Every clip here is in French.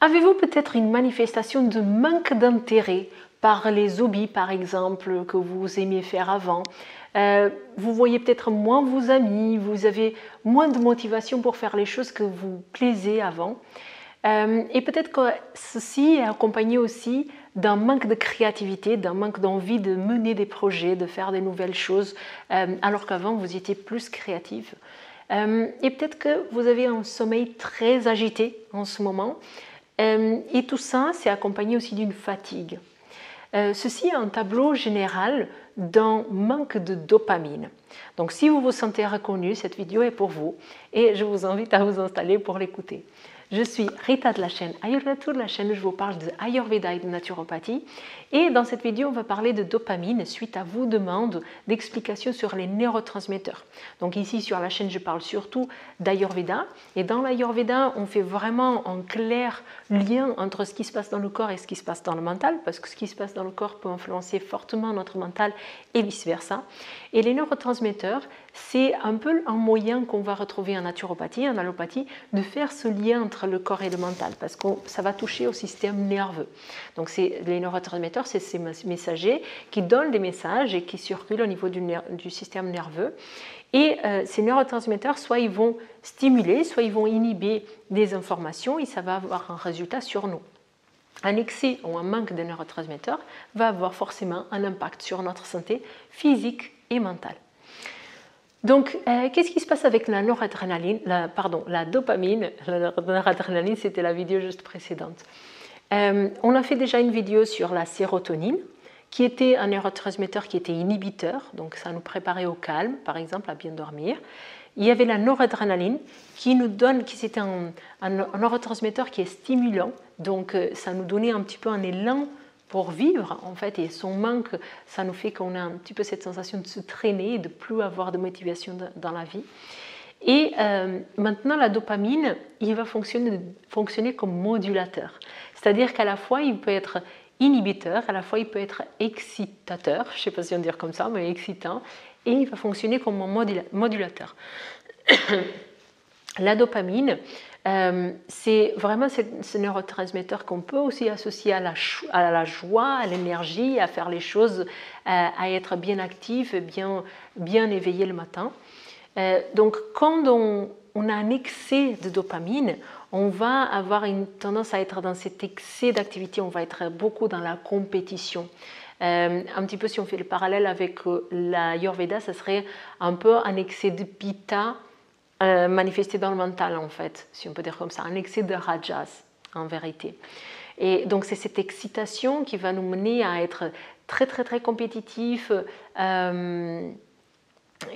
Avez-vous peut-être une manifestation de manque d'intérêt par les hobbies, par exemple, que vous aimiez faire avant? Vous voyez peut-être moins vos amis, vous avez moins de motivation pour faire les choses que vous plaisiez avant. Et peut-être que ceci est accompagné aussi d'un manque de créativité, d'un manque d'envie de mener des projets, de faire des nouvelles choses, alors qu'avant vous étiez plus créatif. Et peut-être que vous avez un sommeil très agité en ce moment. Et tout ça, c'est accompagné aussi d'une fatigue. Ceci est un tableau général d'un manque de dopamine. Donc si vous vous sentez reconnu, cette vidéo est pour vous et je vous invite à vous installer pour l'écouter. Je suis Rita de la chaîne Ayurveda, la chaîne où je vous parle de Ayurveda et de naturopathie. Et dans cette vidéo, on va parler de dopamine suite à vos demandes d'explications sur les neurotransmetteurs. Donc ici sur la chaîne, je parle surtout d'Ayurveda. Et dans l'Ayurveda, on fait vraiment un clair lien entre ce qui se passe dans le corps et ce qui se passe dans le mental, parce que ce qui se passe dans le corps peut influencer fortement notre mental et vice-versa. Et les neurotransmetteurs, c'est un peu un moyen qu'on va retrouver en naturopathie, en allopathie, de faire ce lien entre le corps et le mental, parce que ça va toucher au système nerveux. Donc les neurotransmetteurs, c'est ces messagers qui donnent des messages et qui circulent au niveau du système nerveux. Et ces neurotransmetteurs, soit ils vont stimuler, soit ils vont inhiber des informations et ça va avoir un résultat sur nous. Un excès ou un manque de neurotransmetteurs va avoir forcément un impact sur notre santé physique et mentale. Donc, qu'est-ce qui se passe avec la noradrénaline, la dopamine? La noradrénaline, c'était la vidéo juste précédente. On a fait déjà une vidéo sur la sérotonine, qui était un neurotransmetteur qui était inhibiteur, donc ça nous préparait au calme, par exemple, à bien dormir. Il y avait la noradrénaline qui c'était un neurotransmetteur qui est stimulant, donc ça nous donnait un petit peu un élan pour vivre en fait, et son manque, ça nous fait qu'on a un petit peu cette sensation de se traîner et de plus avoir de motivation dans la vie. Et maintenant la dopamine, il va fonctionner comme modulateur, c'est-à-dire qu'à la fois il peut être inhibiteur, à la fois il peut être excitateur, je ne sais pas si on dit comme ça, mais excitant, et il va fonctionner comme un modulateur. La dopamine, c'est vraiment ce neurotransmetteur qu'on peut aussi associer à la joie, à l'énergie, à faire les choses, à être bien actif, bien éveillé le matin. Donc quand on a un excès de dopamine, on va avoir une tendance à être dans cet excès d'activité, on va être beaucoup dans la compétition. Un petit peu si on fait le parallèle avec l'Ayurveda, ça serait un peu un excès de pitta manifesté dans le mental en fait, si on peut dire comme ça, un excès de rajas en vérité. Et donc c'est cette excitation qui va nous mener à être très très très compétitif,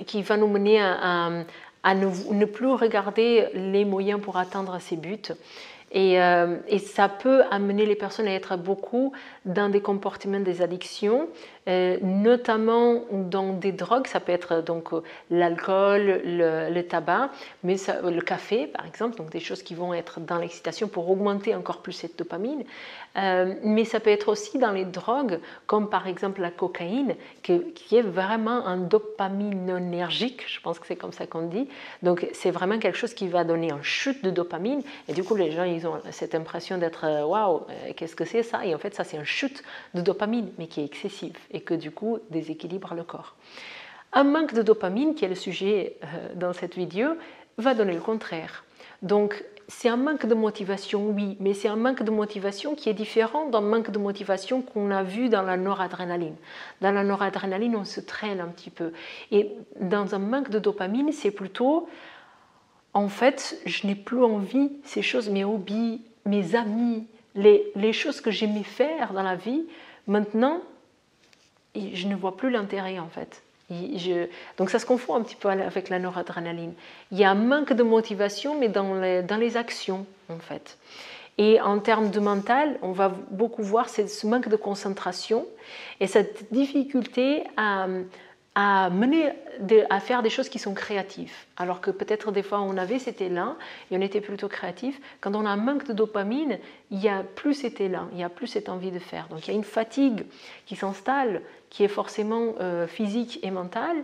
qui va nous mener à ne plus regarder les moyens pour atteindre ses buts. Et ça peut amener les personnes à être beaucoup dans des comportements des addictions, notamment dans des drogues, ça peut être donc l'alcool, le tabac, mais le café par exemple, donc des choses qui vont être dans l'excitation pour augmenter encore plus cette dopamine, mais ça peut être aussi dans les drogues, comme par exemple la cocaïne, qui est vraiment un dopaminergique, je pense que c'est comme ça qu'on dit, donc c'est vraiment quelque chose qui va donner une chute de dopamine, et du coup les gens ils ont cette impression d'être waouh, qu'est-ce que c'est ça? Et en fait ça c'est une chute de dopamine, mais qui est excessive et que du coup déséquilibre le corps. Un manque de dopamine, qui est le sujet dans cette vidéo, va donner le contraire. Donc c'est un manque de motivation, oui, mais c'est un manque de motivation qui est différent d'un manque de motivation qu'on a vu dans la noradrénaline. Dans la noradrénaline, on se traîne un petit peu. Et dans un manque de dopamine, c'est plutôt, en fait, je n'ai plus envie, ces choses, mes hobbies, mes amis, les choses que j'aimais faire dans la vie, maintenant, je ne vois plus l'intérêt en fait. Donc ça se confond un petit peu avec la noradrénaline. Il y a un manque de motivation, mais dans les actions en fait. Et en termes de mental, on va beaucoup voir ce manque de concentration et cette difficulté à faire des choses qui sont créatives. Alors que peut-être des fois on avait cet élan et on était plutôt créatif. Quand on a un manque de dopamine, il n'y a plus cet élan, il n'y a plus cette envie de faire. Donc il y a une fatigue qui s'installe, qui est forcément physique et mentale.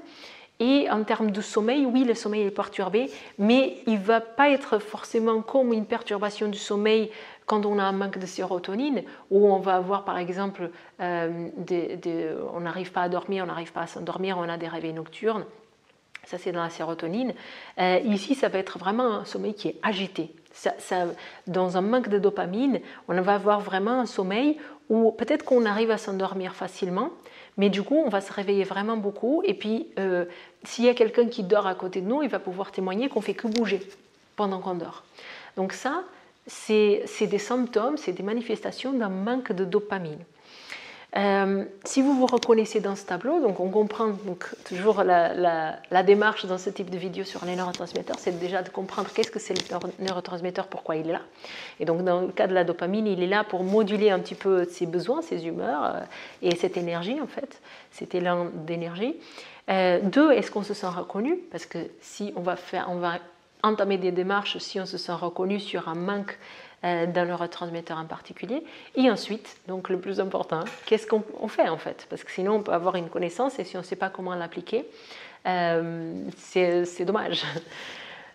Et en termes de sommeil, oui, le sommeil est perturbé, mais il ne va pas être forcément comme une perturbation du sommeil quand on a un manque de sérotonine, où on va avoir par exemple, on n'arrive pas à dormir, on n'arrive pas à s'endormir, on a des réveils nocturnes, ça c'est dans la sérotonine. Ici, ça va être vraiment un sommeil qui est agité. Dans un manque de dopamine, on va avoir vraiment un sommeil où peut-être qu'on arrive à s'endormir facilement, mais du coup, on va se réveiller vraiment beaucoup. Et puis, s'il y a quelqu'un qui dort à côté de nous, il va pouvoir témoigner qu'on ne fait que bouger pendant qu'on dort. Donc ça, c'est des symptômes, c'est des manifestations d'un manque de dopamine. Si vous vous reconnaissez dans ce tableau, donc on comprend donc, toujours la démarche dans ce type de vidéo sur les neurotransmetteurs, c'est déjà de comprendre qu'est-ce que c'est le neurotransmetteur, pourquoi il est là. Et donc dans le cas de la dopamine, il est là pour moduler un petit peu ses besoins, ses humeurs et cette énergie en fait, cet élan d'énergie. Deux, est-ce qu'on se sent reconnu? Parce que si on va entamer des démarches si on se sent reconnu sur un manque d'un neurotransmetteur en particulier. Et ensuite, donc le plus important, qu'est-ce qu'on fait en fait? Parce que sinon on peut avoir une connaissance et si on ne sait pas comment l'appliquer, c'est dommage.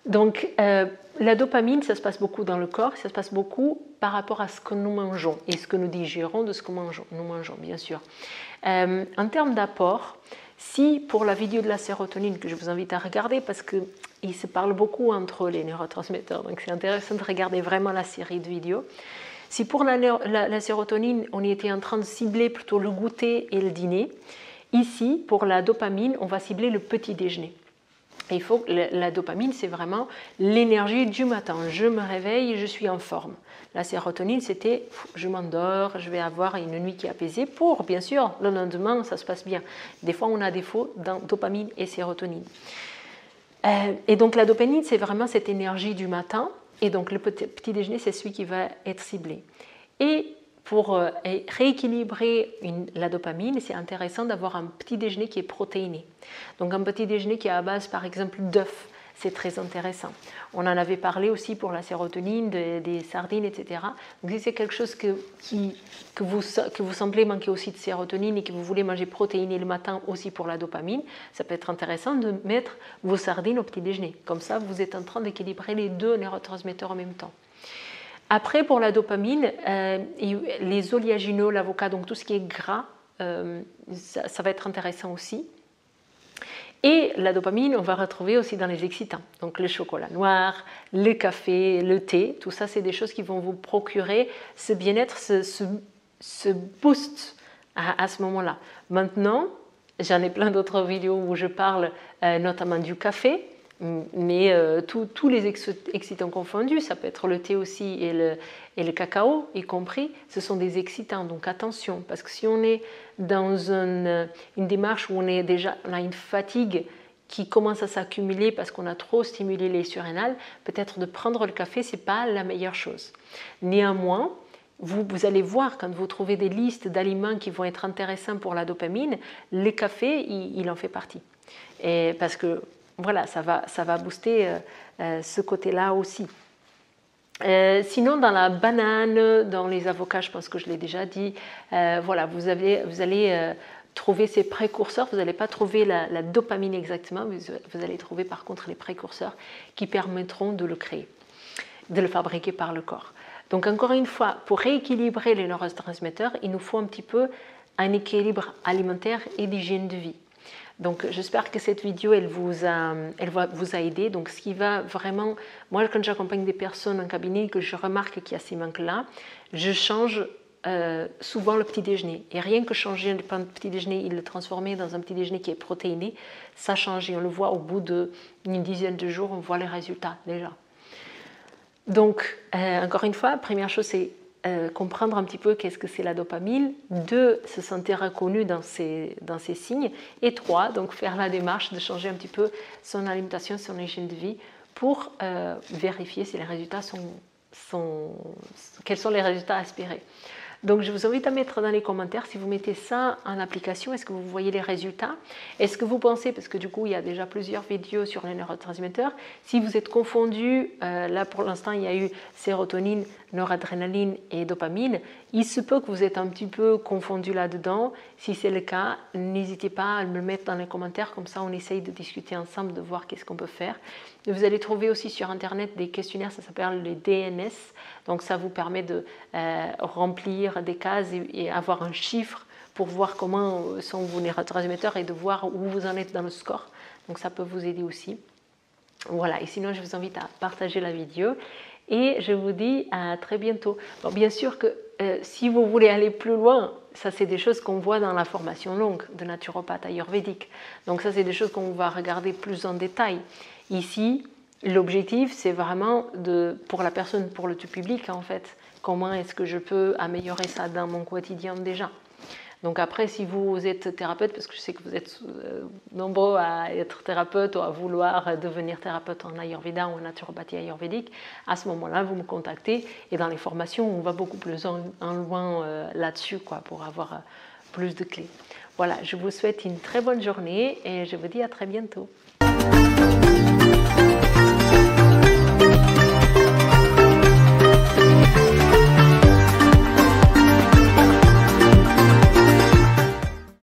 Donc la dopamine, ça se passe beaucoup dans le corps, ça se passe beaucoup par rapport à ce que nous mangeons et ce que nous digérons de ce que nous mangeons, bien sûr. En termes d'apport, si pour la vidéo de la sérotonine que je vous invite à regarder parce qu'il se parle beaucoup entre les neurotransmetteurs, donc c'est intéressant de regarder vraiment la série de vidéos. Si pour la sérotonine, on était en train de cibler plutôt le goûter et le dîner, ici, pour la dopamine, on va cibler le petit déjeuner. Et il faut que la dopamine, c'est vraiment l'énergie du matin. Je me réveille, je suis en forme. La sérotonine, c'était je m'endors, je vais avoir une nuit qui est apaisée pour, bien sûr, le lendemain, ça se passe bien. Des fois, on a défaut dans dopamine et sérotonine. Et donc, la dopamine, c'est vraiment cette énergie du matin. Et donc, le petit déjeuner, c'est celui qui va être ciblé. Et pour rééquilibrer la dopamine, c'est intéressant d'avoir un petit déjeuner qui est protéiné. Donc un petit déjeuner qui est à base par exemple d'œufs, c'est très intéressant. On en avait parlé aussi pour la sérotonine, des sardines, etc. Donc si c'est quelque chose que vous semblez manquer aussi de sérotonine et que vous voulez manger protéiné le matin aussi pour la dopamine, ça peut être intéressant de mettre vos sardines au petit déjeuner. Comme ça, vous êtes en train d'équilibrer les deux neurotransmetteurs en même temps. Après, pour la dopamine, les oléagineux, l'avocat, donc tout ce qui est gras, ça va être intéressant aussi. Et la dopamine, on va retrouver aussi dans les excitants. Donc le chocolat noir, le café, le thé, tout ça, c'est des choses qui vont vous procurer ce bien-être, ce boost à ce moment-là. Maintenant, j'en ai plein d'autres vidéos où je parle notamment du café, mais tous les excitants confondus, ça peut être le thé aussi et le cacao y compris, ce sont des excitants, donc attention, parce que si on est dans une démarche où on a une fatigue qui commence à s'accumuler parce qu'on a trop stimulé les surrénales, peut-être de prendre le café, ce n'est pas la meilleure chose. Néanmoins, vous allez voir quand vous trouvez des listes d'aliments qui vont être intéressants pour la dopamine, le café, il en fait partie. Et parce que voilà, ça va booster ce côté-là aussi. Sinon, dans la banane, dans les avocats, je pense que je l'ai déjà dit, voilà, vous allez trouver ces précurseurs, vous n'allez pas trouver la dopamine exactement, mais vous allez trouver par contre les précurseurs qui permettront de le créer, de le fabriquer par le corps. Donc encore une fois, pour rééquilibrer les neurotransmetteurs, il nous faut un petit peu un équilibre alimentaire et d'hygiène de vie. Donc j'espère que cette vidéo elle vous a aidé. Donc ce qui va vraiment, moi quand j'accompagne des personnes en cabinet et que je remarque qu'il y a ces manques-là, je change souvent le petit déjeuner. Et rien que changer le petit déjeuner et le transformer dans un petit déjeuner qui est protéiné, ça change et on le voit au bout d'une dizaine de jours, on voit les résultats déjà. Donc encore une fois, première chose c'est comprendre un petit peu qu'est-ce que c'est la dopamine, 2, se sentir reconnu dans ces signes, et 3, donc faire la démarche de changer un petit peu son alimentation, son hygiène de vie pour vérifier si les résultats quels sont les résultats espérés. Donc je vous invite à mettre dans les commentaires si vous mettez ça en application, est-ce que vous voyez les résultats? Est-ce que vous pensez, parce que du coup il y a déjà plusieurs vidéos sur les neurotransmetteurs, si vous êtes confondus, là pour l'instant il y a eu sérotonine, noradrénaline et dopamine, il se peut que vous êtes un petit peu confondus là-dedans. Si c'est le cas, n'hésitez pas à me le mettre dans les commentaires, comme ça on essaye de discuter ensemble, de voir qu'est-ce qu'on peut faire. Vous allez trouver aussi sur internet des questionnaires, ça s'appelle les DNS, Donc ça vous permet de remplir des cases et avoir un chiffre pour voir comment sont vos neurotransmetteurs et de voir où vous en êtes dans le score. Donc ça peut vous aider aussi. Voilà, et sinon je vous invite à partager la vidéo et je vous dis à très bientôt. Bon, bien sûr que si vous voulez aller plus loin, ça c'est des choses qu'on voit dans la formation longue de naturopathe ayurvédique. Donc ça c'est des choses qu'on va regarder plus en détail. Ici, l'objectif c'est vraiment pour la personne, pour le tout public en fait, comment est-ce que je peux améliorer ça dans mon quotidien déjà. Donc après, si vous êtes thérapeute, parce que je sais que vous êtes nombreux à être thérapeute ou à vouloir devenir thérapeute en Ayurveda ou en naturopathie ayurvédique, à ce moment-là, vous me contactez. Et dans les formations, on va beaucoup plus en loin là-dessus, pour avoir plus de clés. Voilà, je vous souhaite une très bonne journée et je vous dis à très bientôt.